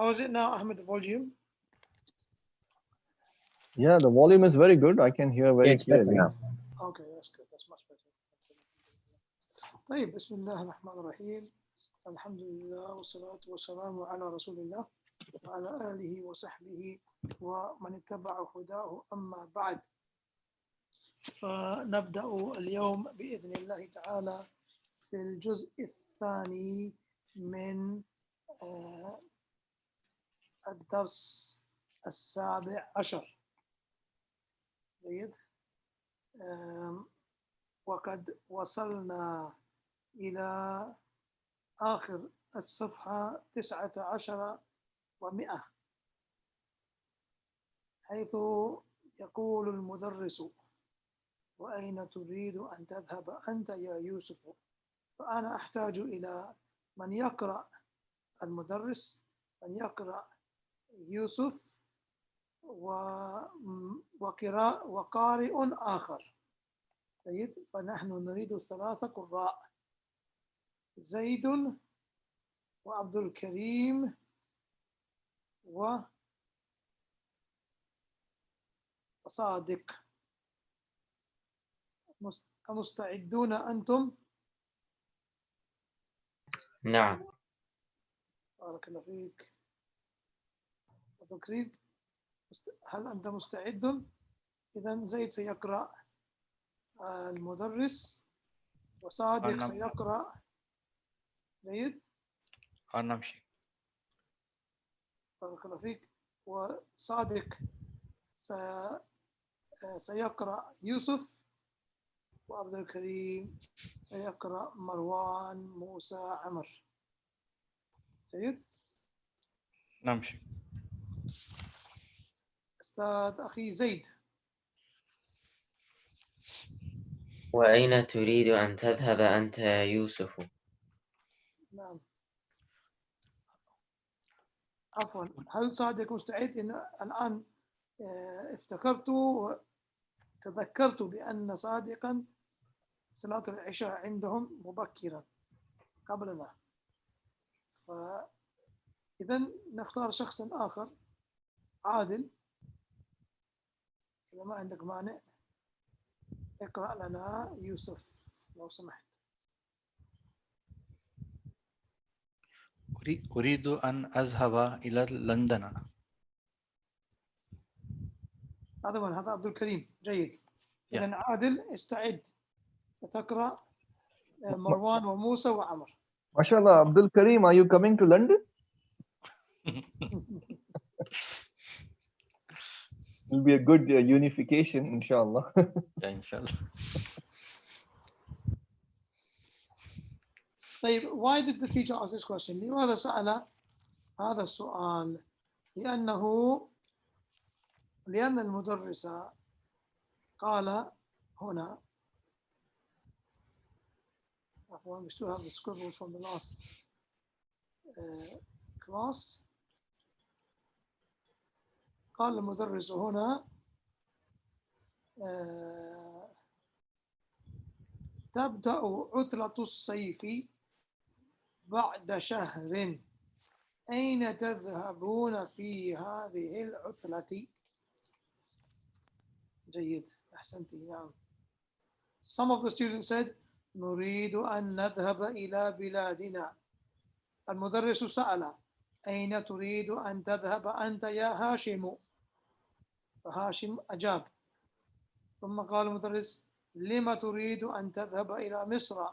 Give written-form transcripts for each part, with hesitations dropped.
How is it now, Ahmed, the volume? Yeah, the volume is very good. I can hear Yeah, very it's better clearly. now. Okay, that's good. That's much better. طيب بسم الله الرحمن الرحيم الحمد لله والصلاة والسلام على رسول الله وعلى آله وصحبه ومن اتبع هداه أما بعد فنبدأ اليوم بإذن الله تعالى في الجزء الثاني من الدرس السابع عشر. جيد. وقد وصلنا إلى آخر الصفحة 19 و100 حيث يقول المدرس وأين تريد أن تذهب أنت يا يوسف؟ فأنا أحتاج إلى من يقرأ المدرس، من يقرأ يوسف، وقارئ آخر. جيد. فنحن نريد 3 قراء، زيد وعبد الكريم وصادق. مستعدون أنتم؟ نعم. بارك الله فيك. عبد الكريم، هل أنت مستعد؟ إذا زيد سيقرأ المدرس وصادق سيقرأ. جيد. نمشي. بارك الله فيك. وصادق سيقرأ يوسف، وعبد الكريم سيقرأ مروان موسى عمر. جيد. نمشي. أستاذ أخي زيد. وأين تريد أن تذهب أنت يا يوسف؟ نعم. عفوا، هل صادق مستعد؟ إن الآن افتكرت وتذكرت بأن صادقا صلاة العشاء عندهم مبكرا قبلنا، فإذا نختار شخصا آخر. عادل، إذا ما عندك مانع اقرأ لنا يوسف لو سمحت. أريد أن أذهب إلى لندن. هذا عبد الكريم. جيد. Yeah. إذا عادل استعد، ستقرأ مروان وموسى وعمر. MashaAllah, Abdul Karim, are you coming to London? Will be a good unification, inshallah. Yeah, inshallah. طيب, why did the teacher ask this question? لماذا سأل هذا السؤال؟ لأن المدرس قال هنا. We still have the scribbles from the last class. قال المدرس هنا تبدأ عطلة الصيف بعد شهر. أين تذهبون في هذه العطلة؟ جيد. أحسنتي. نعم. Some of the students said نريد أن نذهب إلى بلادنا. المدرس سأل أين تريد أن تذهب أنت يا هاشم؟ فهاشم أجاب. ثم قال المدرس لما تريد أن تذهب إلى مصر؟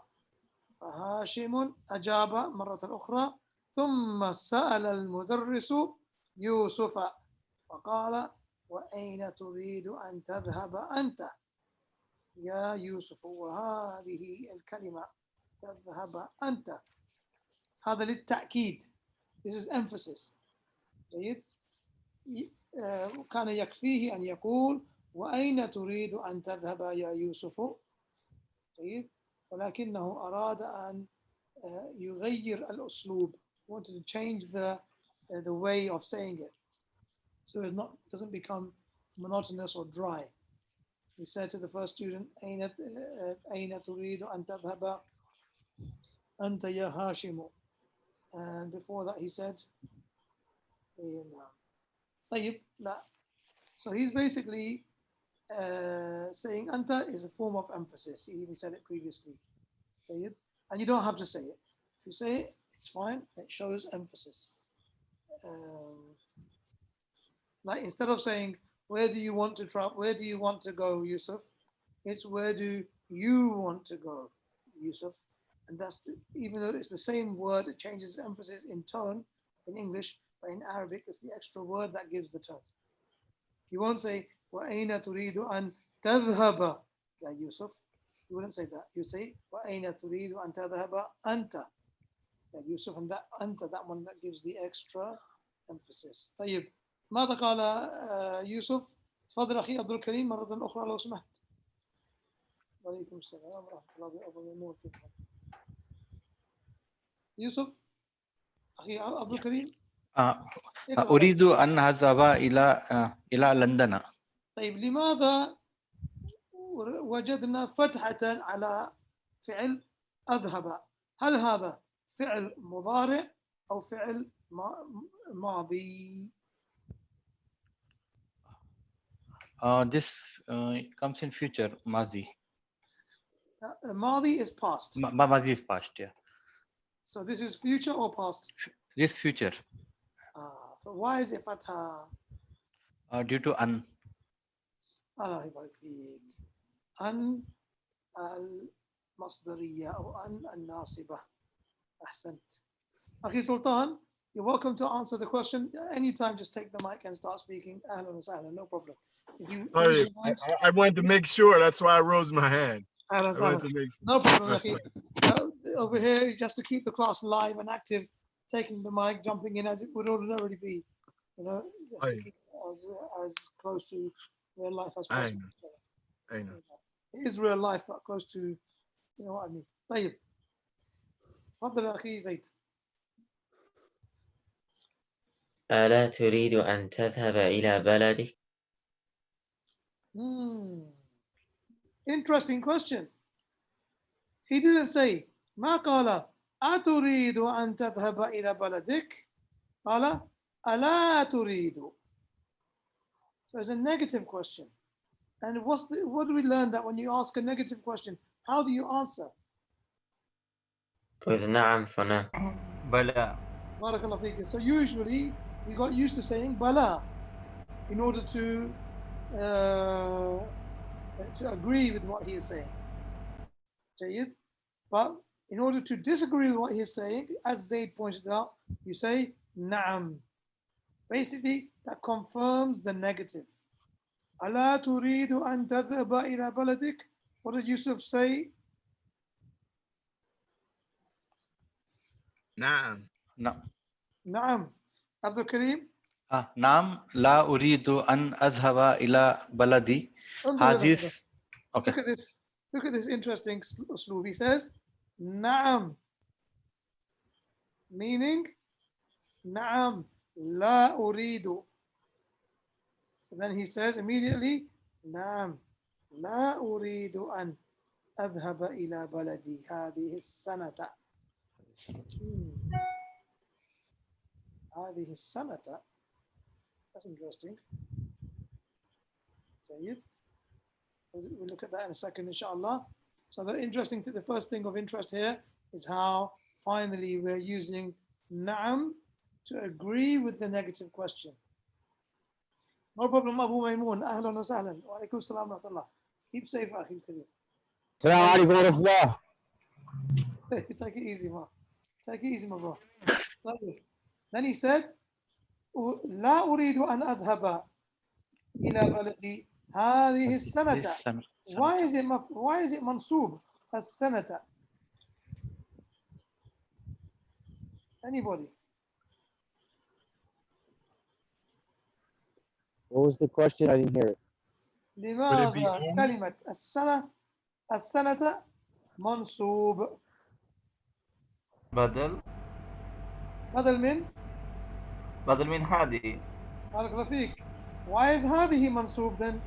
فهاشم أجاب مرة أخرى. ثم سأل المدرس يوسف فقال وأين تريد أن تذهب أنت يا يوسف؟ وهذه الكلمة تذهب أنت هذا للتأكيد. This is emphasis. جيد. كان يكفيه أن يقول وأين تريد أن تذهب يا يوسف؟ جيد. ولكنه أراد أن يغير الأسلوب. Wanted to change the way of saying it, so it doesn't become monotonous or dry. He said to the first student, أين تريد أن تذهب أنت يا هاشم? And before that he said طيب لا. So he's basically saying anta is a form of emphasis. He even said it previously. طيب. And you don't have to say it. If you say it, it's fine. It shows emphasis. Like instead of saying, where do you want to travel? Where do you want to go, Yusuf? It's where do you want to go, Yusuf? And that's even though it's the same word, it changes emphasis in tone in English, but in Arabic, it's the extra word that gives the tone. You won't say, وَأَيْنَ تُرِيدُ أَن تَذْهَبَ يا Yusuf. You wouldn't say that. You say, وَأَيْنَ تُرِيدُ أَن تَذْهَبَ أَنْتَ يا Yusuf. And that أنت, that one that gives the extra emphasis. طيب. ماذا قال يوسف؟ تفضل أخي عبد الكريم مرة أخرى لو سمحت. وعليكم السلام ورحمة الله وبركاته. يوسف أخي عبد الكريم. أريد أن أذهب إلى لندن. طيب لماذا وجدنا فتحة على فعل أذهب؟ هل هذا فعل مضارع أو فعل ماضي؟ This comes in future, Mazi. Madi is past. Mazi is past, yeah. So this is future or past? This future. So why is it fatha? Due to an. الله يبارك فيك. أن المصدرية أو أن الناصبة. أحسنت. أخي سلطان, you're welcome to answer the question anytime. Just take the mic and start speaking. أهلا وسهلا, no problem. If you I wanted to make sure, that's why I rose my hand. أهلا وسهلا. No problem, أخي. Over here, just to keep the class live and active, taking the mic, jumping in as it would ordinarily be, you know, just to keep as close to real life as possible. I know. It is real life, but close to, you know what I mean. طيب. تفضل أخي زيد. ألا تريد أن تذهب إلى بلدك؟ Interesting question. He didn't say ما قال أتريد أن تذهب إلى بلدك؟ قال ألا تريد. So it's a negative question. And what do we learn that when you ask a negative question, how do you answer? With نعم for no. بلى. بارك الله فيك. So usually we got used to saying bala in order to agree with what he is saying. جيد. But in order to disagree with what he is saying, as Zaid pointed out, you say na'am. Basically, that confirms the negative. ألا تريد أن تذهب إلى بلدك? What did Yusuf say? نعم. نعم. عبد الكريم. نعم لا أريد أن أذهب إلى بلدي. Okay. Look at this interesting sloob. He says نعم, meaning نعم لا أريد. So then he says immediately نعم لا أريد أن أذهب إلى بلدي هذه السنة. هذه السنة. That's interesting. We'll look at that in a second, inshallah. So the first thing of interest here is how finally we're using na'am to agree with the negative question. No problem, Abu Maymoon. Ahlan wa sahlan. Wa alaikum salam wa rahmatullah. Keep safe, Akhil Kareem. Assalamu alaikum wa rahmatullah. Take it easy, ma. Take it easy, my bro. Then he said, لا أريد أن أذهب إلى بلدي هذه السنة. Why is it منصوب السنة? Anybody? What was the question? I didn't hear it. لماذا كلمة السنة منصوب؟ بدل من هذه. بارك الله فيك. Why is هذه منصوب then?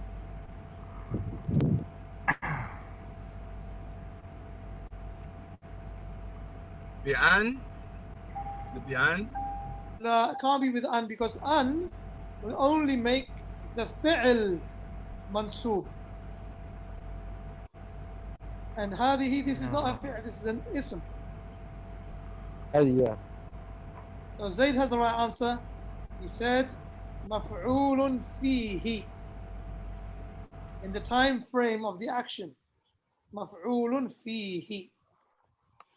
بأن. Is it بأن? لا, can't be with an because an will only make the fi'l mansoob. And هذه, this is not a fi'l, this is an ism. Yeah. So Zayd has the right answer. He said مفعول فيه. In the time frame of the action. مفعول فيه.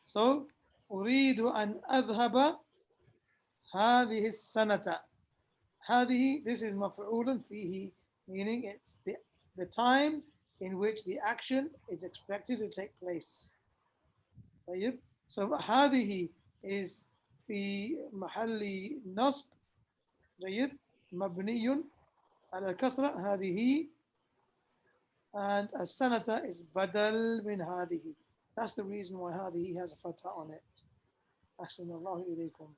So أريد أن أذهب هذه السنة. هذه, this is مفعول فيه, meaning it's the time in which the action is expected to take place. طيب. So هذه is في محل نصب. جيد. مبني على الكسرة هذه. And السنة is بدل من هذه. That's the reason why هذه has a fatha on it. أحسن الله إليكم.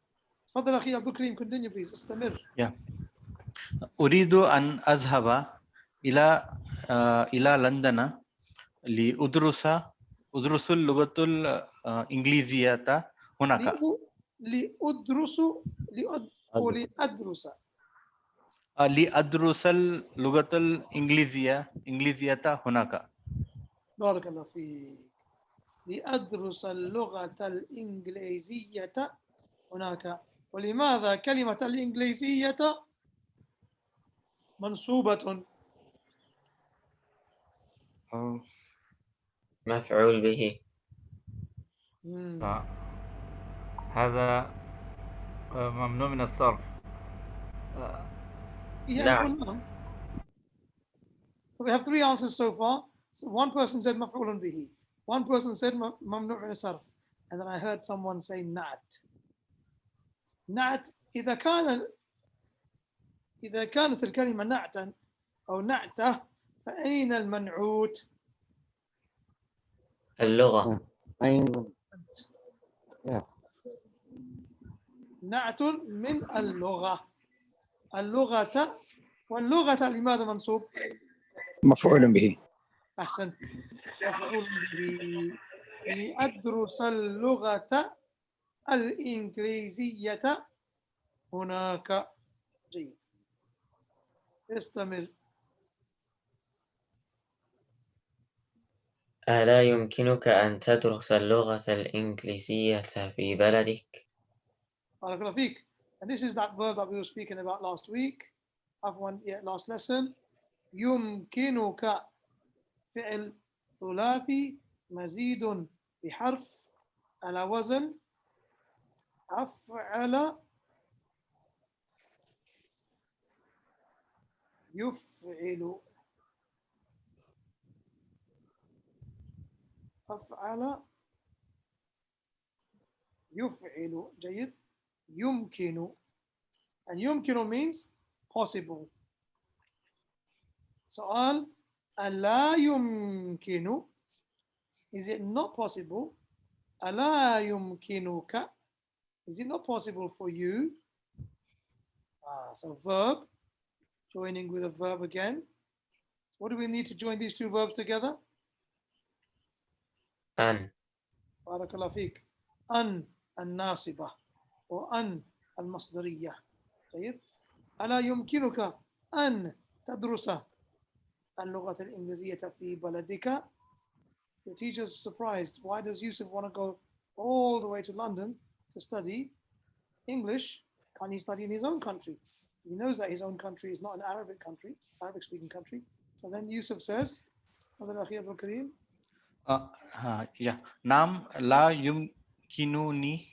تفضل أخي عبد الكريم, continue please. استمر. Yeah. أريد أن أذهب إلى لندن أدرس اللغة الإنجليزية هناك. لأدرس لأدرس اللغة الإنجليزية هناك. بارك الله فيك. لأدرس اللغة الإنجليزية هناك. ولماذا كلمة الإنجليزية منصوبة؟ مفعول به. هذا ممنوع من الصرف. نعم. So we have three answers so far. So one person said مفعول به. One person said ممنوع من الصرف. And then I heard someone say نعت. نعت إذا كانت الكلمة نعتا أو نعته فأين المنعوت؟ اللغة. نعت من اللغة. اللغة واللغة لماذا منصوب؟ مفعول به. أحسنت. مفعول به. لأدرس اللغة الإنجليزية هناك. جيد. استمر. ألا يمكنك أن تدرس اللغة الإنجليزية في بلدك؟ بارك الله فيك. And this is that verb that we were speaking about last week. Last lesson. يمكنك فعل ثلاثي مزيد بحرف على وزن أفعل يفعل. أفعل يفعل. جيد. يمكن. And يمكن means possible. سؤال ألا يمكن, is it not possible? ألا يمكنك, is it not possible for you? So verb joining with a verb again. What do we need to join these two verbs together? أن. بارك الله فيك. أن الناصبة وأن المصدرية. جيد. ألا يمكنك أن تدرس اللغة الإنجليزية في بلدك? The teacher's surprised. Why does Yusuf want to go all the way to London to study English? Can't he study in his own country? He knows that his own country is not an Arabic country, Arabic-speaking country. So then Yusuf says, yeah. نعم لا يمكنني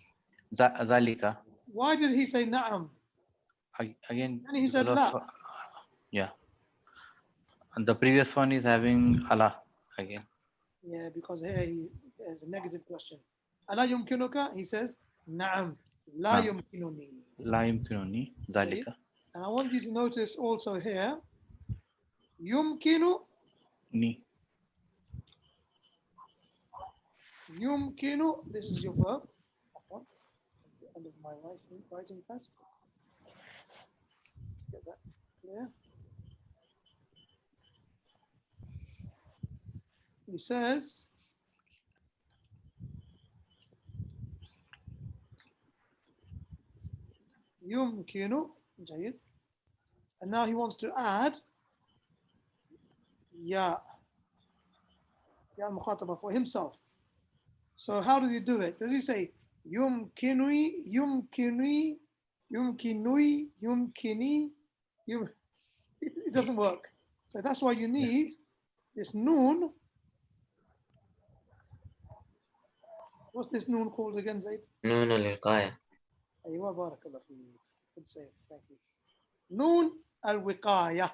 ذلك. Why did he say na'am? Again, And he said la. Yeah. And the previous one is having Allah again. Yeah, because here he has a negative question. Ala yumkinuka, he says, na'am, la yumkinuni. La yumkinuni ذلك. And I want you to notice also here, yumkinu. Ni. Yumkinu, this is your verb. At the end of my writing pad. Get that clear. He says, يمكن جيد. And now he wants to add يا المخاطبة for himself. So how does he do it? Does he say يمكنني يمكنني يمكنني يمكنني it doesn't work. So that's why you need this noon. What's this noon called again, Zaid? نون الوقاية. أيوة بارك الله فيك. Good save. Thank you. Noon al-wiqaya.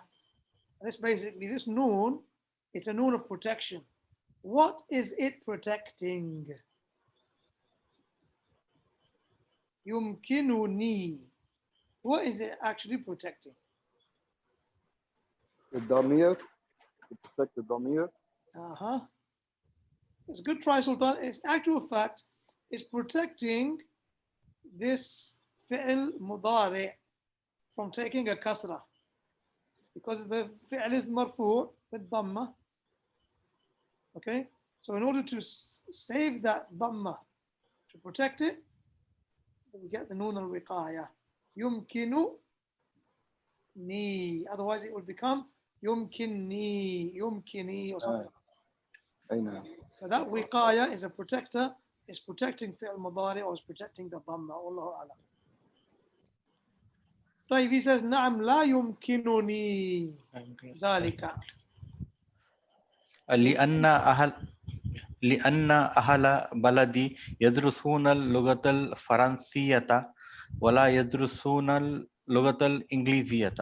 And it's basically this noon, it's a noon of protection. What is it protecting? Yumkinuni. What is it actually protecting? The Damir, to protect the Damir. It's a good try, Sultan. It's actual fact, it's protecting this fi'l mudari from taking a kasra. Because the fi'l is marfu' with dhamma. Okay? So in order to save that dhamma, to protect it, we get the noon al-wiqaya. Yumkinu ni. Otherwise it will become yumkinni, yumkini or something. So that wiqaya is a protector, is protecting fi'l mudari or is protecting the dhamma. Allahu a'lam. طيب, he says نعم لا يمكنني ذلك. لأن أهل بلدي يدرسون اللغة الفرنسية ولا يدرسون اللغة الإنجليزية.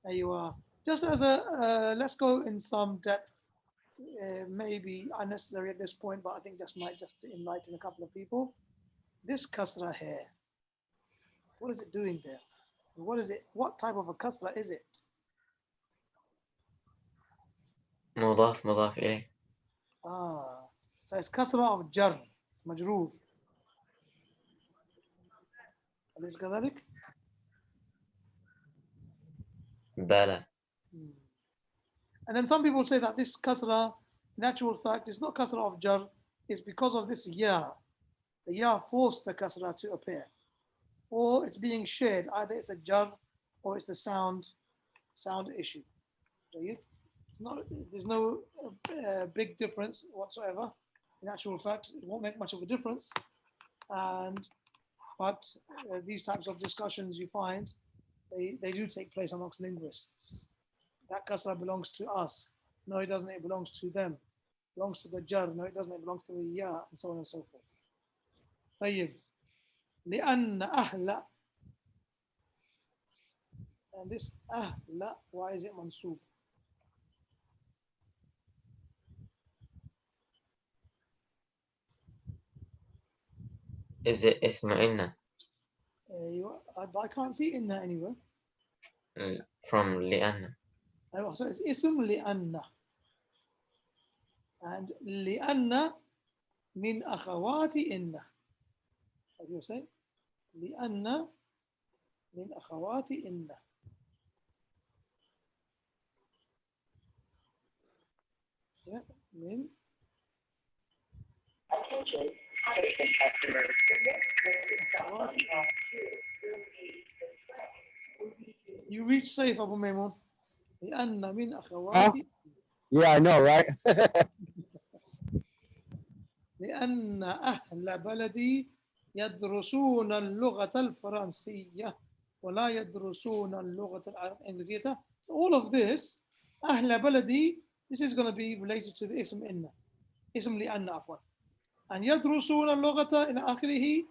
أيوة. Just as a, let's go in some depth, maybe unnecessary at this point, but I think just might just enlighten a couple of people. This kasra here, what is it doing there? What is it? What type of a kasra is it? مضاف مضاف إليه. So it's kasra of jar. It's majroor. أليس كذلك؟ بلى. And then some people say that this kasra, in actual fact, is not kasra of jar, it's because of this ya. The ya forced the kasra to appear. Or it's being shared, either it's a jar or it's a sound issue. It's not, there's no big difference whatsoever. In actual fact, it won't make much of a difference. But these types of discussions you find, they do take place amongst linguists. That kasra belongs to us. No, it doesn't. It belongs to them. It belongs to the jar. No, it doesn't. It belongs to the ya, and so on and so forth. طيب. لأن أهل. And this أهل, why is it mansub? Is it اسم إن? I can't see inna anywhere. From لأن. So it's اسم لأن. And لأن من أخوات إن. As you say, لأن من أخوات إن. Yeah, من. You reach safe, Abu Maymun. لأن من أخواتي. Yeah, I know, right? لأن أهل بلدي يدرسون اللغة الفرنسية ولا يدرسون اللغة الإنجليزية. So all of this, أهل بلدي, this is going to be related to the اسم إن. اسم لأن عفوا. And يدرسون اللغة إلى آخره.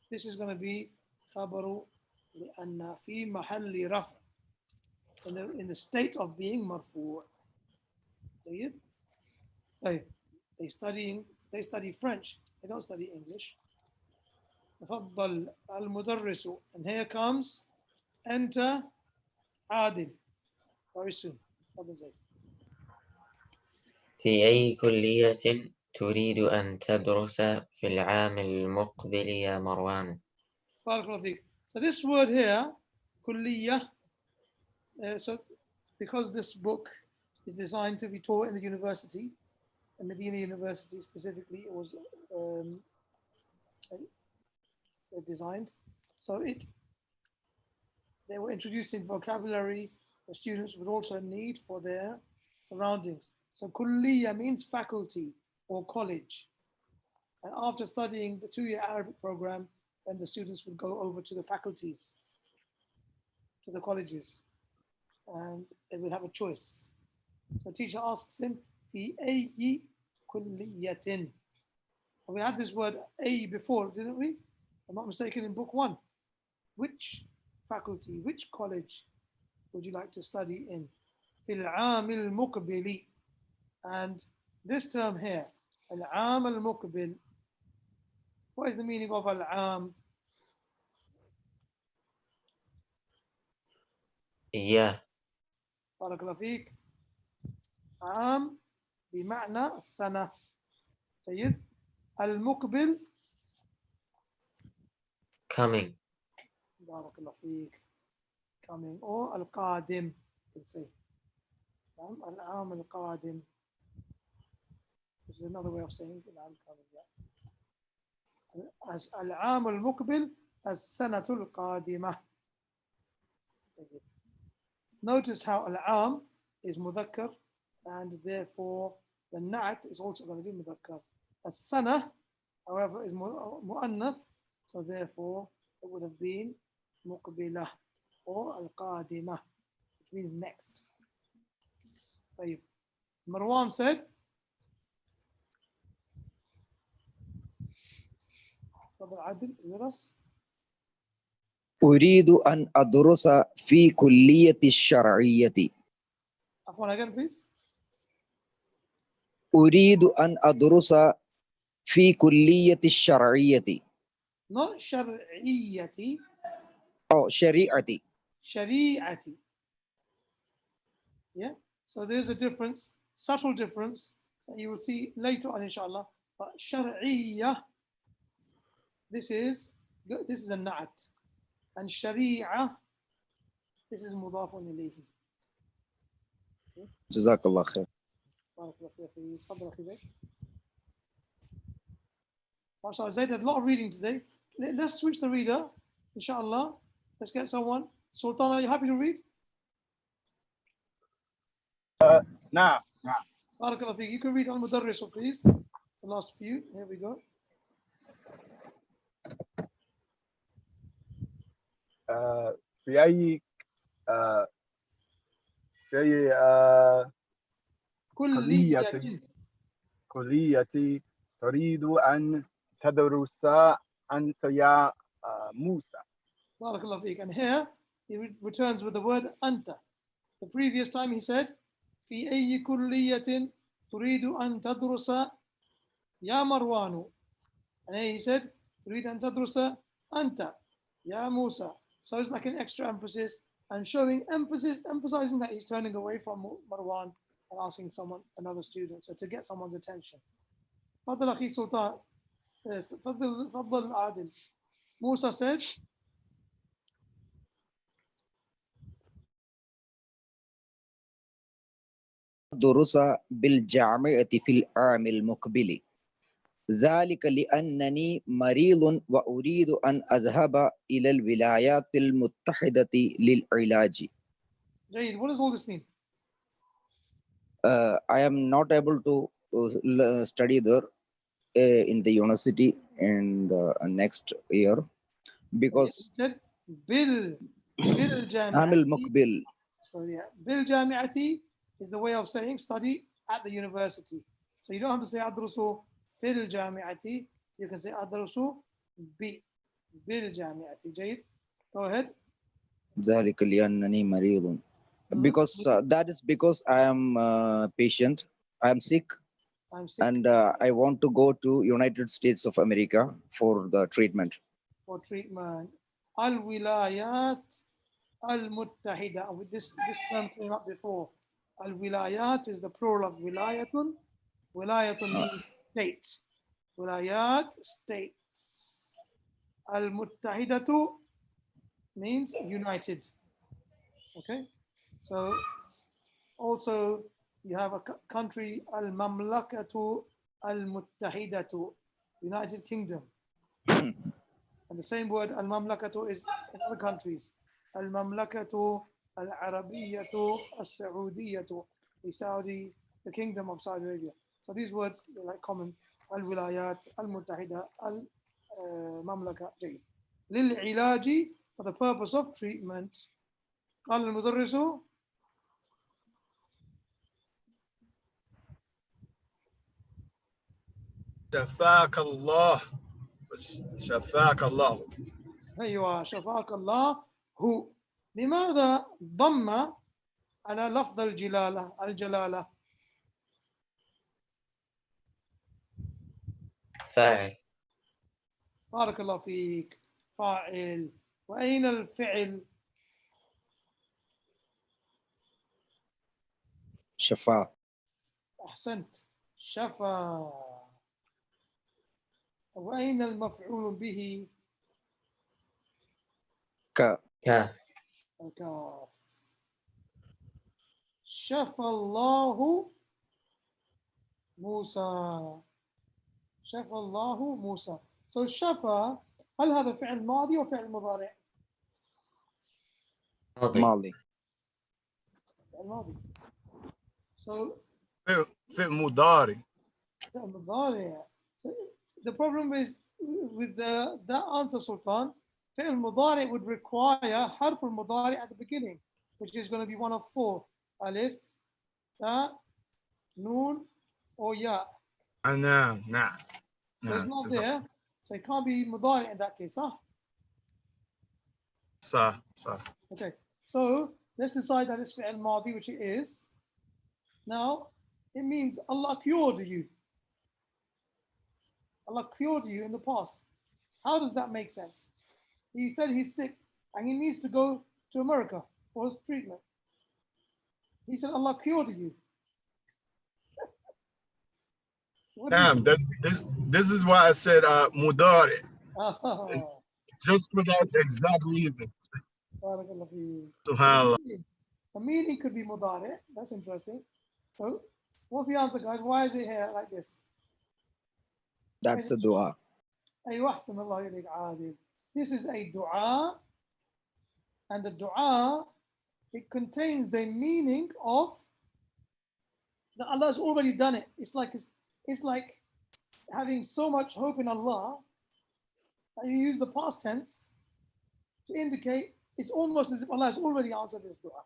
This is going to be خبر لأن في محل رفع. In the state of being مرفوع. طيب. طيب. They study French. They don't study English. تفضل المدرس. And here comes أنت عادل. Very soon. تفضل زيد. في أي كلية تريد أن تدرس في العام المقبل يا مروان؟ بارك الله فيك. So this word here, كلية, so because this book is designed to be taught in the university, Madeenah University specifically, it was designed. So they were introducing vocabulary the students would also need for their surroundings. So kulliya means faculty or college. And after studying the 2-year Arabic program, then the students would go over to the faculties, to the colleges, and they would have a choice. So teacher asks him, fi ayyi kulliyatin. We had this word a before, didn't we? I'm not mistaken, in book 1. Which faculty, which college would you like to study in? Fil aamil muqbili. And this term here, al-aam al-muqbil, what is the meaning of al-aam? إياه. بارك الله فيك. عام بمعنى السنة. جيد. المقبل coming. بارك الله فيك. coming or القادم. You can say. العام القادم. This is another way of saying العام القادم. العام المقبل السنة القادمة. Notice how al-aam is mudhakkar and therefore the na'at is also going to be mudhakkar. As-sana, however, is mu'annath, so therefore it would have been muqbilah or al-qadimah, which means next. طيب. Marwan said, Brother Adil, with us? أريد أن أدرس في كلية الشرعية. Afwan again, please. أريد أن أدرس في كلية الشرعية. Not shar'iyyati, أو شريعة. shari'ati. Yeah, so there's a difference, subtle difference that you will see later on, inshallah. But shar'iyyah, this is a na'at, and sharia, this is mudafun ilayhi. جزاك الله خير. بارك الله فيك أخي. تفضل أخي زيد. MashaAllah, Zaid had a lot of reading today. Let's switch the reader, inshallah. Let's get someone. Sultan, are you happy to read? نعم بارك الله فيك. You can read al-Mudarris, please. The last few. Here we go. في أي كلية. كلية تريد أن تدرس أنت يا موسى. بارك الله فيك. And here he returns with the word anta. The previous time he said في أي كلية تريد أن تدرس يا مروان. And here he said تريد أن تدرس أنت يا موسى. So it's like an extra emphasis and showing emphasizing that he's turning away from Marwan and asking another student, so to get someone's attention. تفضل أخي سلطان. تفضل عادل. Musa said, أدرس بالجامعة في العام المقبل. ذلك لأنني مريض وأريد أن أذهب إلى الولايات المتحدة للعلاج. Jayid, what does all this mean? I am not able to study there in the university in the next year because Bil عام المقبل. So yeah, bil jami'ati is the way of saying study at the university. So you don't have to say adrusu fil jami'ati. You can say adrusu bil jami'ati. Jayid, go ahead. ذلك لأنني مريض. Because that is because I am patient. I am sick. I'm sick. And I want to go to United States of America for the treatment. For treatment. Al-wilayat al-muttahida. This term came up before. Al-wilayat is the plural of wilayatun. Wilayatun means state. Wilayat, states. Al-muttahidatu means united. Okay? So also you have a country, Al-Mamlakatu Al-Muttahidatu, United Kingdom. And the same word al-mamlakatu is in other countries. Al-mamlakatu al-arabiyyatu as-saudiyyatu, the Saudi, the kingdom of Saudi Arabia. So these words, they're like common. Al-wilayat, al-muttahida, al-mamlaka. للعلاج, for the purpose of treatment. قال المدرس شفاك الله. شفاك الله. أيوة شفاك الله هو. لماذا ضم على لفظ الجلالة؟ فاعل. بارك الله فيك. فاعل. وأين الفعل؟ شفا. أحسنت. شفا. وأين المفعول به؟ كاف. الكاف. شفى الله موسى. شفى الله موسى. So شفى, هل هذا فعل ماضي أو فعل مضارع؟ ماضي. فعل ماضي. So فعل مضارع. فعل مضارع. So the problem is with that answer, Sultan, فعل مضارع would require حرف المضارع at the beginning, which is going to be one of four: alif, ta, noon, or ya. نعم. So it's not there, so it can't be مضارع in that case, huh? صح. Okay, so let's decide that it's fi'l madi, which it is. Now, it means Allah cured you. Allah cured you in the past. How does that make sense? He said he's sick and he needs to go to America for his treatment. He said Allah cured you. نعم. This is why I said مضارع. Just for that exact reason. SubhanAllah. The meaning could be mudari. That's interesting. So, what's the answer, guys? Why is it here like this? That's a dua. أيوة أحسن الله إليك عادل. This is a dua, and the dua, it contains the meaning of that Allah has already done it. It's like having so much hope in Allah that you use the past tense to indicate it's almost as if Allah has already answered this dua.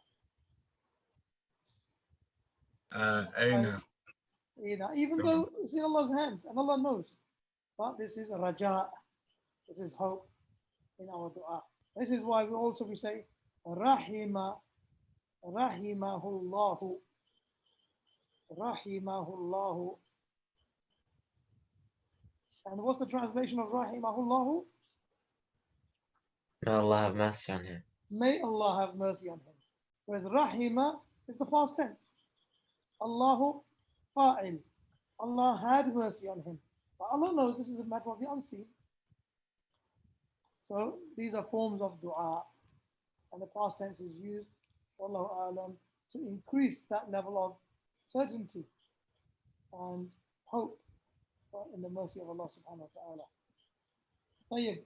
Even though it's in Allah's hands and Allah knows, but this is raja, this is hope in our dua. This is why we say rahimahullahu, rahimahullahu. And what's the translation of rahimahullahu? May Allah have mercy on him. May Allah have mercy on him. Whereas rahima is the past tense. Allahu fa'il. Allah had mercy on him. But Allah knows this is a matter of the unseen. So these are forms of dua. And the past tense is used, wallahu alam, to increase that level of certainty and hope in the mercy of Allah subhanahu wa ta'ala. طيب.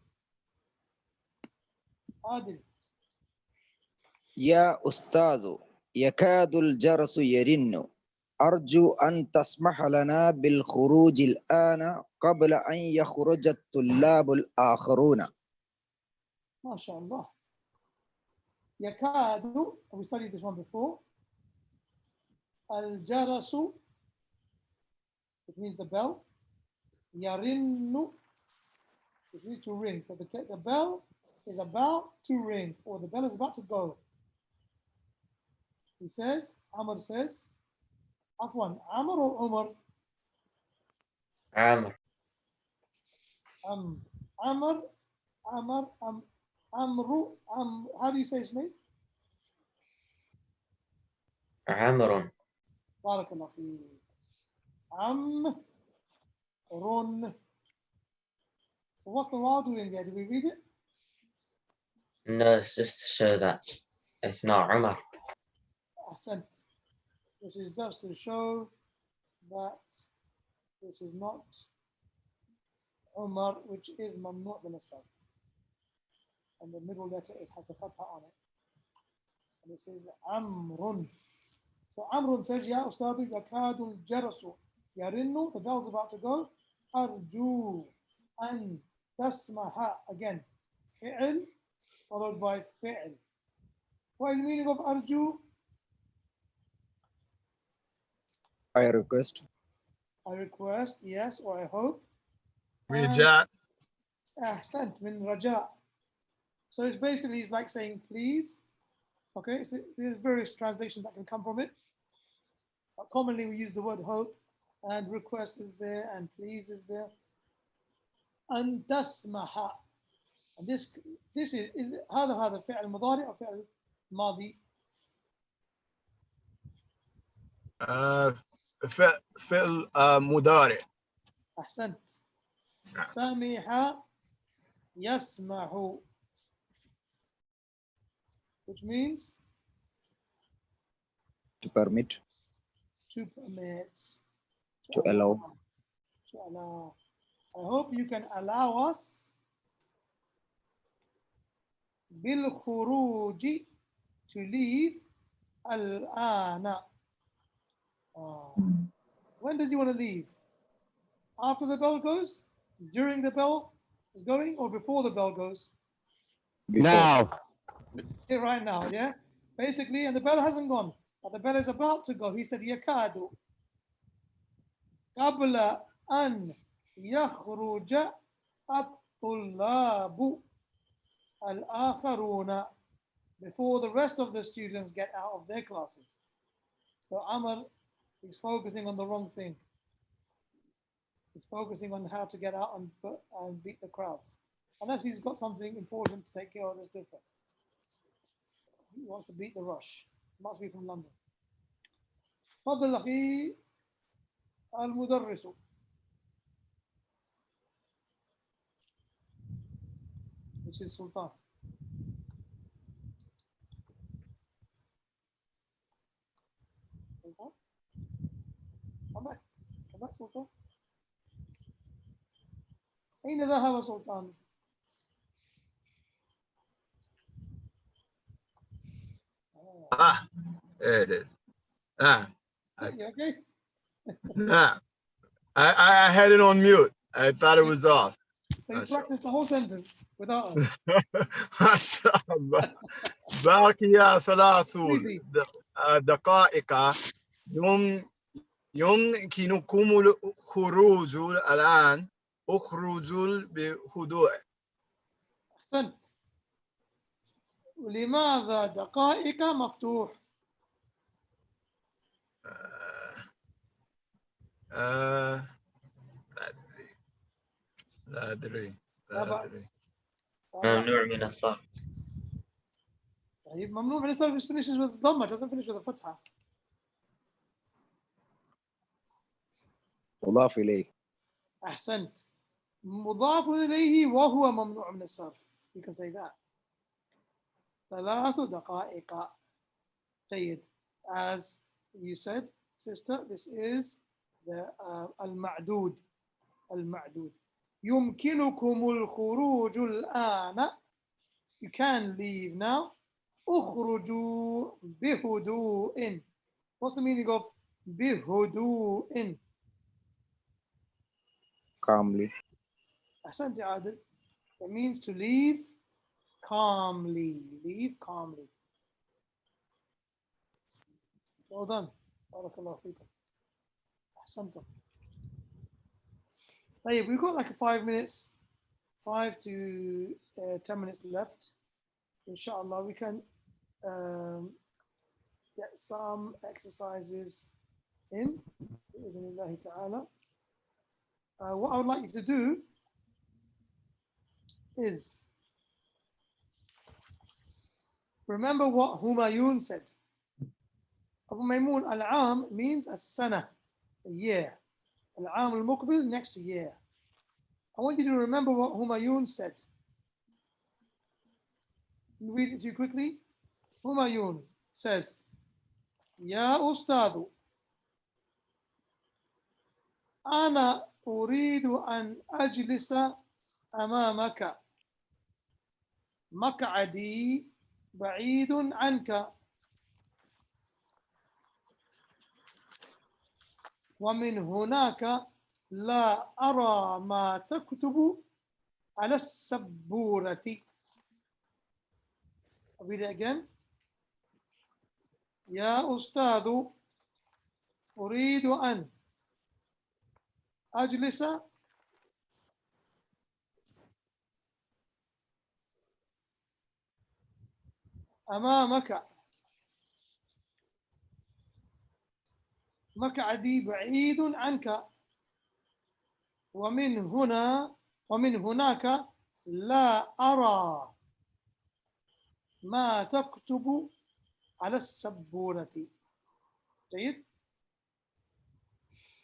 عادل. يا أستاذ يكاد الجرس يرن أرجو أن تسمح لنا بالخروج الآن قبل أن يخرج الطلاب الآخرون. ما شاء الله. يكاد, we studied this one before. الجرس, it means the bell. يرن, it means to ring. So the bell is about to ring, or the bell is about to go. He says, Amr says, Afwan, Amr or Umar? Amr. Amru, how do you say his name? Amrun. Barakallah fi. Amrun. So what's the law doing there? Did we read it? No, it's just to show that it's not Umar. Ahsant. This is just to show that this is not Umar, which is mamnu' min as-sarf. and the middle letter has a fatha on it. And this is Amrun. So Amrun says, Ya Ustadu yakadul jarasu. Yarinnu, the bell's about to go. Arju an tasmaha. Again, fi'l followed by fi'l. What is the meaning of arju? I request. I request, yes, or I hope. Rejat. Ahsant min raja. So it's basically like saying please. Okay, so there's various translations that can come from it. But commonly we use the word hope, and request is there, and please is there. An tasmaha. And this is هذا فعل مضارع أو فعل ماضي؟ فعل مضارع. أحسنت. سمح يسمح, which means To permit. to permit, To allow. to allow. I hope you can allow us بالخروج, to leave الآن. When does he want to leave? After the bell goes? During the bell is going, or before the bell goes? Before. Now. Yeah, right now, yeah? Basically, and the bell hasn't gone, but the bell is about to go. He said, يكاد قبل أن يخرج الطلاب الآخرون, before the rest of the students get out of their classes. So Amr is focusing on the wrong thing. He's focusing on how to get out and beat the crowds. Unless he's got something important to take care of that's different. He wants to beat the rush. Must be from London. تفضل أخي المدرس. Which is Sultan. Sultan? Come back. Come back, Sultan. أين ذهب سلطان؟ There it is. You okay? I had it on mute. I thought it was off. So you practiced the whole sentence without us. ما شاء الله. باقي 3 دقائق. يمكنكم الخروج الآن. اخرجوا بهدوء. أحسنت. ولماذا دقائق مفتوح؟ لا أدري. لا بأس. ممنوع من الصرف. طيب ممنوع من الصرف finishes with ضمة, doesn't finish with a فتحة. مضاف إليه. أحسنت. مضاف إليه وهو ممنوع من الصرف. You can say that. 3 دقائق. جيد. As you said, sister, this is the المعدود. المعدود. يمكنكم الخروج الآن. You can leave now. اخرجوا بهدوء. What's the meaning of بهدوء? Calmly. أحسنت يا عادل. It means to leave calmly. Leave calmly. Well done. بارك الله فيكم. أحسنتم. طيب, we've got like 5 minutes, 5 to 10 minutes left. Inshallah, we can get some exercises in. بإذن ta'ala. What I would like you to do is remember what Humayun said. Abu Maymun, al-aam means as-sana, a year. Al-aam al-muqbil, next year. I want you to remember what Humayun said. Read it to you quickly. Humayun says, Ya Ustadu, Ana uridu an ajlisa amamaka. مقعدي بعيد عنك ومن هناك لا أرى ما تكتب على السبورة. I'll read it again. يا أستاذ أريد أن أجلس أمامك مقعدي بعيد عنك ومن هناك لا أرى ما تكتب على السبورة. جيد.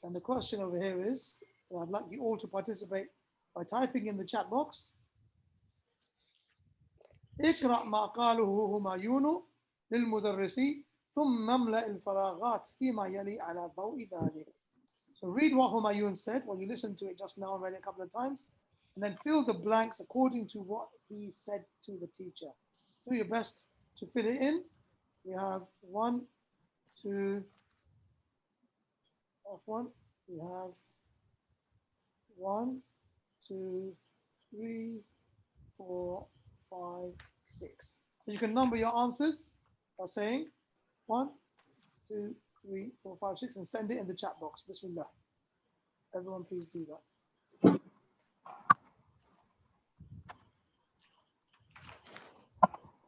And the question over here is, I'd like you all to participate by typing in the chat box. اقرأ ما قاله همايون للمدرس ثم املأ الفراغات فيما يلي على ضوء ذلك. So read what Humayun said when you listened to it just now and read it a couple of times, and then fill the blanks according to what he said to the teacher. Do your best to fill it in. We have 1, 2, off 1. We have 1, 2, 3, 4, 5, 6. So you can number your answers by saying 1, 2, 3, 4, 5, 6, and send it in the chat box. Bismillah. Everyone, please do that.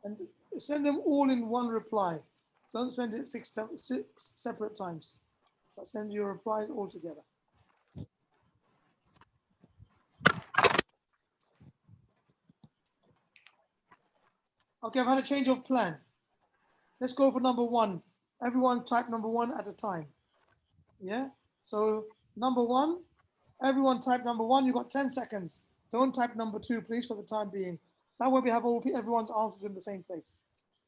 And send them all in one reply. Don't send it six separate times, but send your replies all together. Okay, I've had a change of plan. Let's go for number 1. Everyone type number 1 at a time. Yeah? So number 1, everyone type number 1. You've got 10 seconds. Don't type number 2, please, for the time being. That way we have everyone's answers in the same place.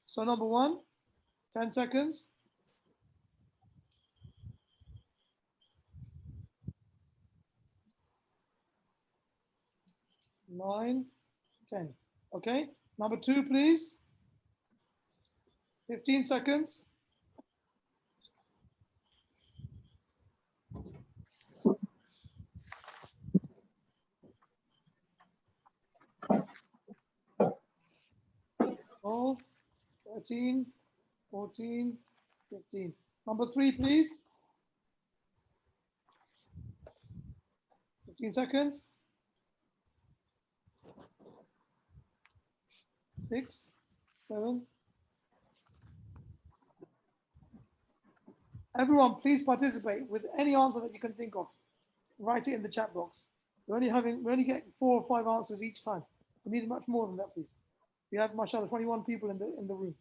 So number 1, 10 seconds. Nine, 10. Okay. Number 2, please. 15 seconds. Oh, 13, 14, 15. Number 3, please. 15 seconds. 6, 7. Everyone, please participate with any answer that you can think of. Write it in the chat box. We're only getting 4 or 5 answers each time. We need much more than that, please. We have, mashallah, 21 people in the room.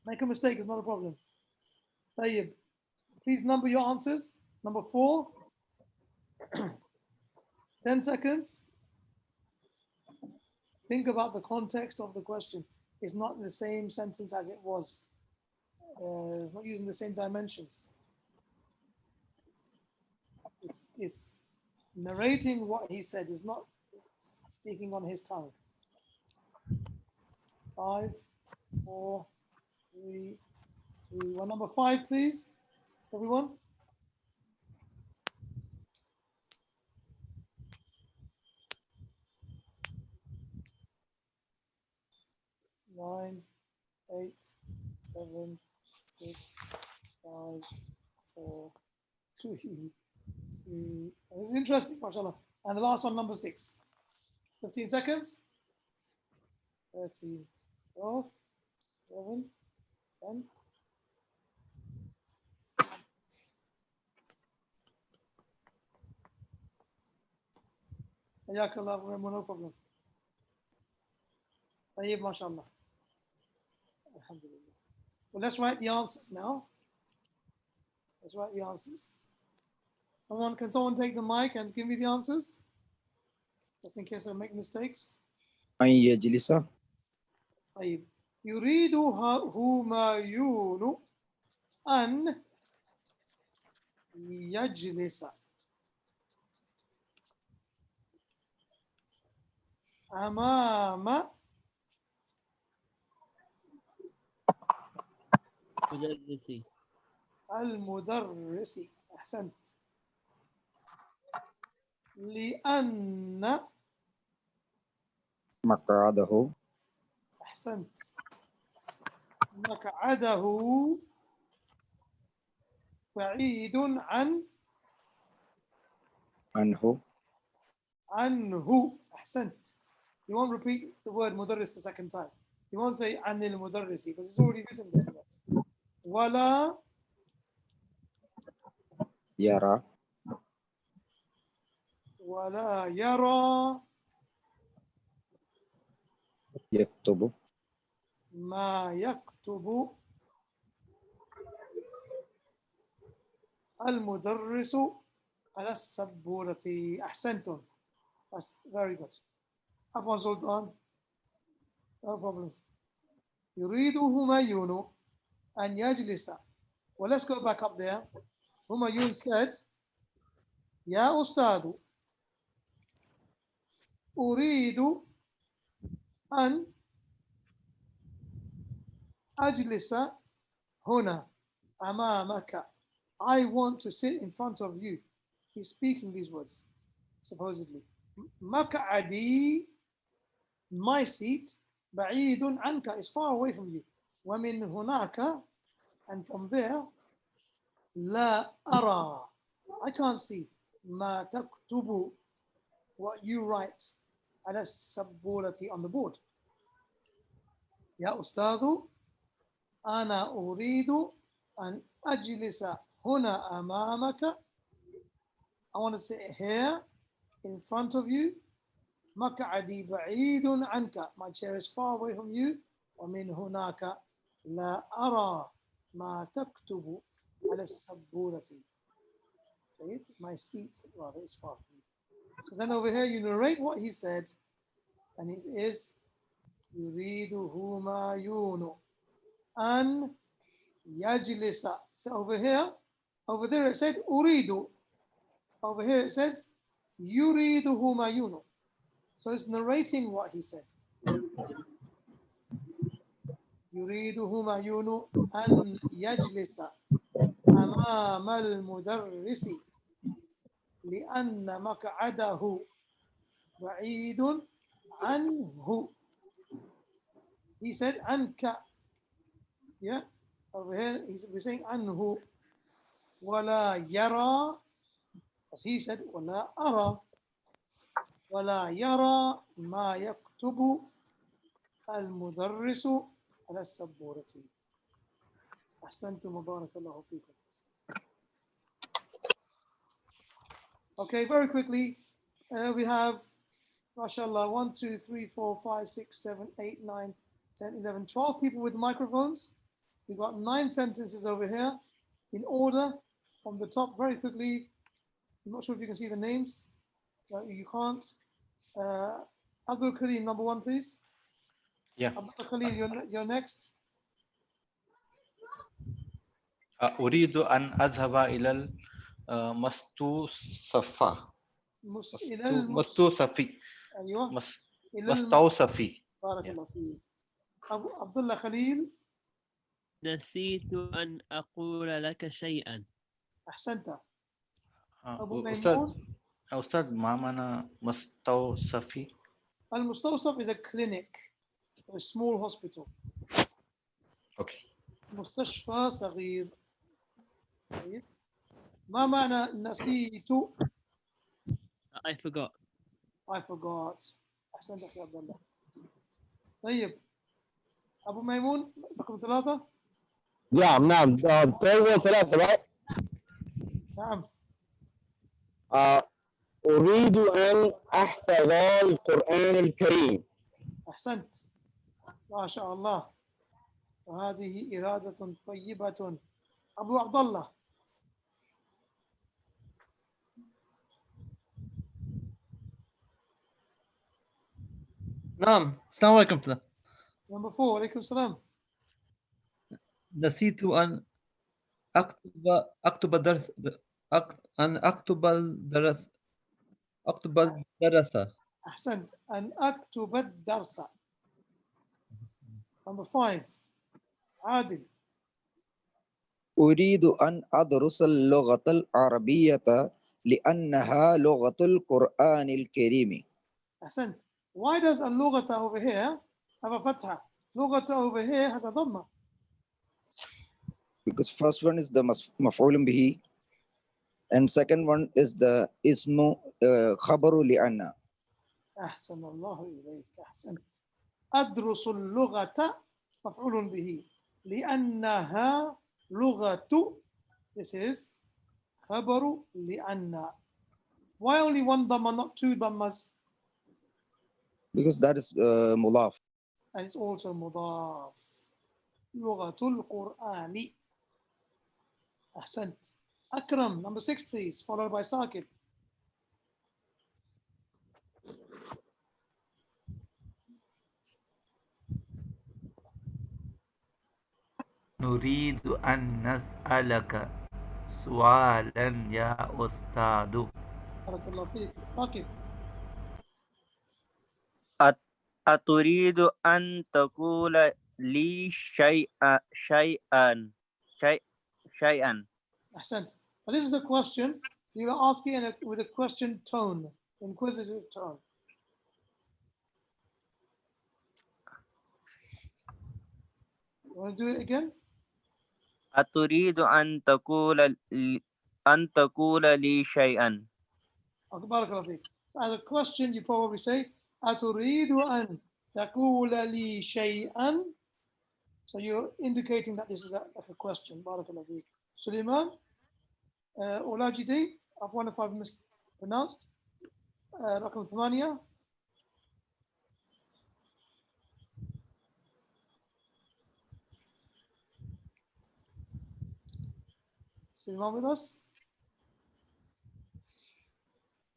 Make a mistake is not a problem. Tayyib. Please number your answers. Number 4. 10 seconds. Think about the context of the question. It's not the same sentence as it was. It's not using the same dimensions. It's narrating what he said. It's not speaking on his tongue. 5, 4, 3, 2, 1. Number 5, please, everyone. Nine, 8, 7, 6, 5, 4, 3, 2. This is interesting, mashallah. And the last one, number 6. 15 seconds. 13, 12, 11, 10. Ayakallah, no problem. Tayyib, mashallah. Alhamdulillah. Well, let's write the answers now. Let's write the answers. Can someone take the mic and give me the answers? Just in case I make mistakes. أن يجلس. طيب. يريد همايون أن يجلس أمام مدرسي. المدرس. أحسنت. لأن مقعده. أحسنت. مقعده بعيد عنه. أحسنت. You won't repeat the word مدرس the second time. You won't say عن المدرس because it's already written there. ولا يرى. يكتب. ما يكتب المدرس على السبورة. أحسنتم. That's very good. Have one Sultan. No problem. يريد هميون أن يجلس. Well, let's go back up there. Humayun said, يا أستاذ أريد أن أجلس هنا أمامك. I want to sit in front of you. He's speaking these words, supposedly. مقعدي, my seat, بعيد عنك, is far away from you. ومن هناك, and from there, لا أرى, I can't see. ما تكتب, what you write, على السبورة, on the board. يا أستاذ أنا أريد أن أجلس هنا أمامك. I want to sit here in front of you. مقعدي بعيد عنك, my chair is far away from you. ومن هناك لا أرى ما تكتب على السبورة. My seat rather is far from you. So then over here you narrate what he said, and it is يريد هميون أن يجلس. So over there it said أريد. Over here it says يريد هميون. So it's narrating what he said. يريد هميون أن يجلس أمام المدرس لأن مقعده بعيد عنه. He said عنك. Yeah, over here we're saying عنه. ولا يرى, as he said ولا أرى. ولا يرى ما يكتب المدرس على السبورة. أحسنتم وبارك الله فيكم. Okay, very quickly, we have, mashallah, 1, 2, 3, 4, 5, 6, 7, 8, 9, 10, 11, 12 people with microphones. We've got 9 sentences over here in order from the top very quickly. I'm not sure if you can see the names. You can't. Abdul Kareem, number 1, please. Yeah. Abdul Khalil, you're next. أريد أن أذهب إلى المستوصفة. مستوصفي. أيوة. مستوصفي. بارك الله فيك. عبد الله خليل. نسيت أن أقول لك شيئا. أحسنت. أبو ميمون. أستاذ ما معنى مستوصفي؟ المستوصف is a clinic, a small hospital. Okay. مستشفى صغير. ما معنى نسيت؟ I forgot. أحسنت أخي عبد الله. طيب أبو ميمون رقم 3. نعم 3 right؟ نعم. أريد أن أحفظ القرآن الكريم. أحسنت ما شاء الله، وهذه إرادة طيبة. أبو عبد الله. نعم، السلام عليكم. نمبر 4. عليكم السلام. نسيت أن أكتب الدرس. أكتب الدرس. أحسنت، أن أكتب الدرس. نمبر 5. عادل. أريد أن أدرس اللغة العربية لأنها لغة القرآن الكريم. أحسنت. Why does اللغة over here have a fatha? لغة over here has a dhamma. Because first one is the مفعول به and second one is the اسم خبر لأن. أحسن الله إليك. أحسنت. أدرس اللغة مفعول به لأنها لغة. This is خبر لأن. Why only one dhamma, not two dhammas? Because that is مضاف. And it's also مضاف. لغة القرآن. أحسنت. Akram, number 6, please, followed by Saqib. نريد أن نسألك سؤالا يا أستاذ. بارك الله فيك. Saqib. أتريد أن تقول لي شيئا. Ahsant. Now this is a question. You're asking with a question tone, inquisitive tone. You want to do it again? أتريد أن تقول لي شيئا. بارك الله فيك. So as a question, you probably say, أتريد أن تقول لي شيئا. So you're indicating that this is like a question. بارك الله فيك. Suleiman, Olajide, I've won if I've mispronounced. رقم 8. Suleiman with us?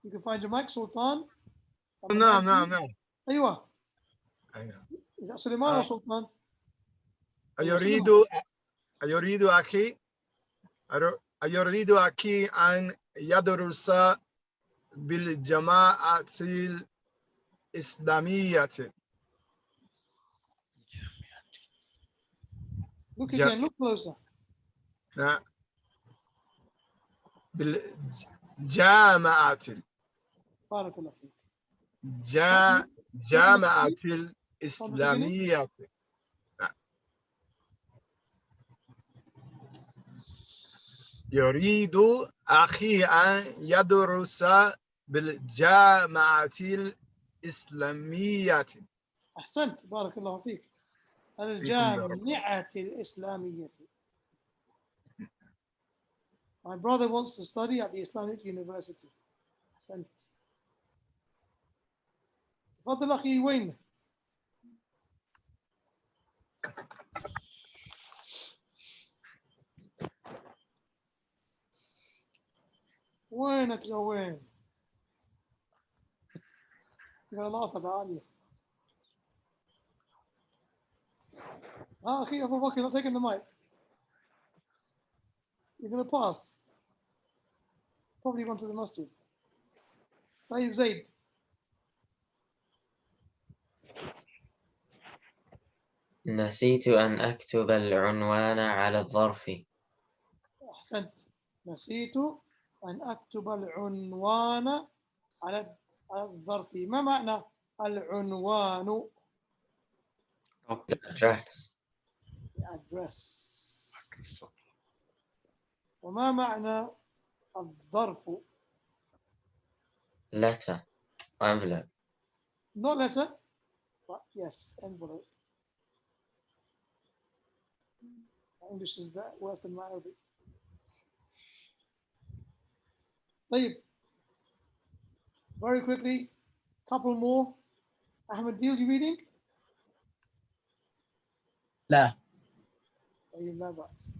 You can find your mic, Sultan. No. أيوة. Is that Suleiman or Sultan? أيريد أخي أن يدرس بالجماعة الإسلامية. Look again, look closer. بالجامعة. بارك الله فيك. جامعة الإسلامية. يريد أخي أن يدرس بالجامعة الإسلامية. أحسنت. بارك الله فيك. الجامعة الإسلامية. My brother wants to study at the Islamic University. أحسنت. تفضل أخي وين؟ وينك يا وين؟ يا لافظ عالية. أخي أبو بكر, not taking the mic. You're going to pass. Probably gone to the masjid. طيب زيد. نسيت أن أكتب العنوان على الظرف. أحسنت. نسيت أن أكتب العنوان على الظرف. ما معنى العنوان؟ Address. Address. وما معنى الظرف؟ Letter. Envelope. Not letter, but yes, envelope. My English is worse than my Arabic. طيب. Very quickly, couple more. Ahmed Deal, you reading? لا. طيب لا بأس.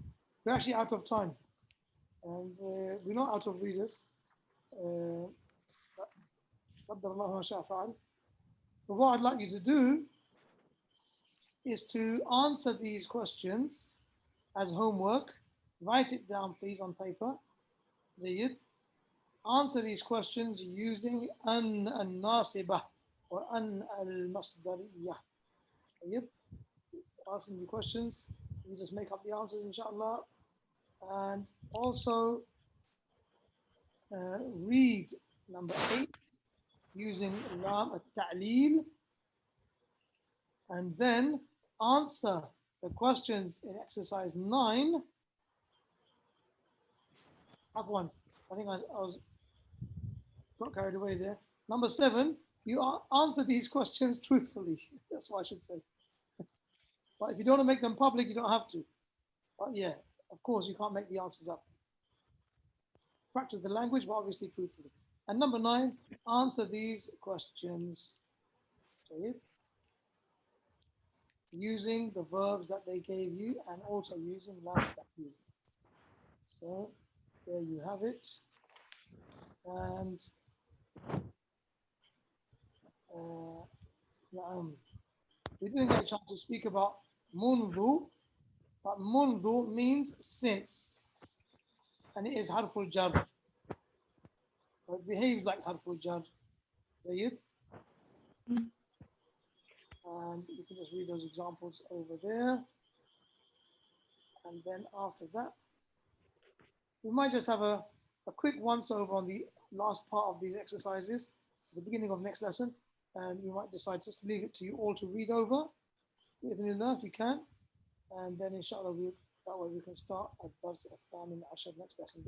We're actually out of time. And we're not out of readers. قدر الله ما شاء فعل. So what I'd like you to do is to answer these questions as homework. Write it down, please, on paper. Read. Answer these questions using an al-nasibah or an al-masdariyah. Asking you questions, you just make up the answers, inshallah. and also read number 8 using lam al-ta'leel, and then answer the questions in exercise 9. Have one. I think I was got carried away there. Number 7, you answer these questions truthfully. That's what I should say. But if you don't want to make them public, you don't have to. But yeah, of course, you can't make the answers up. Practice the language, but obviously truthfully. And number 9, answer these questions using the verbs that they gave you and also using lam ta'leel. So there you have it. And we didn't get a chance to speak about mundu, but mundu means since, and it is harful jar. It behaves like harful jar. And you can just read those examples over there. And then after that, we might just have a quick once over on the last part of these exercises, the beginning of next lesson, and we might decide just to leave it to you all to read over, if you can, and then inshallah that way we can start at Dars al-Thamin Ashar next lesson.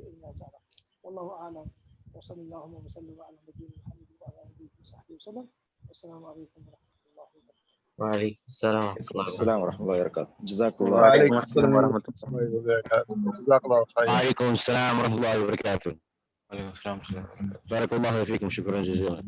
Wallahu a'lam. Wa sallallahu wa sallam ala nabiyyina Muhammad wa ala alihi wa sahbihi wa sallam. Assalamu alaikum wa rahmatullahi wa barakatuh. Wa alaikum assalam. السلام ورحمة الله وبركاته. جزاك الله وعليكم السلام ورحمة الله وبركاته. جزاك الله خير. وعليكم السلام ورحمة الله وبركاته. وعليكم السلام ورحمة الله وبركاته. بارك الله فيكم، شكرا جزيلا.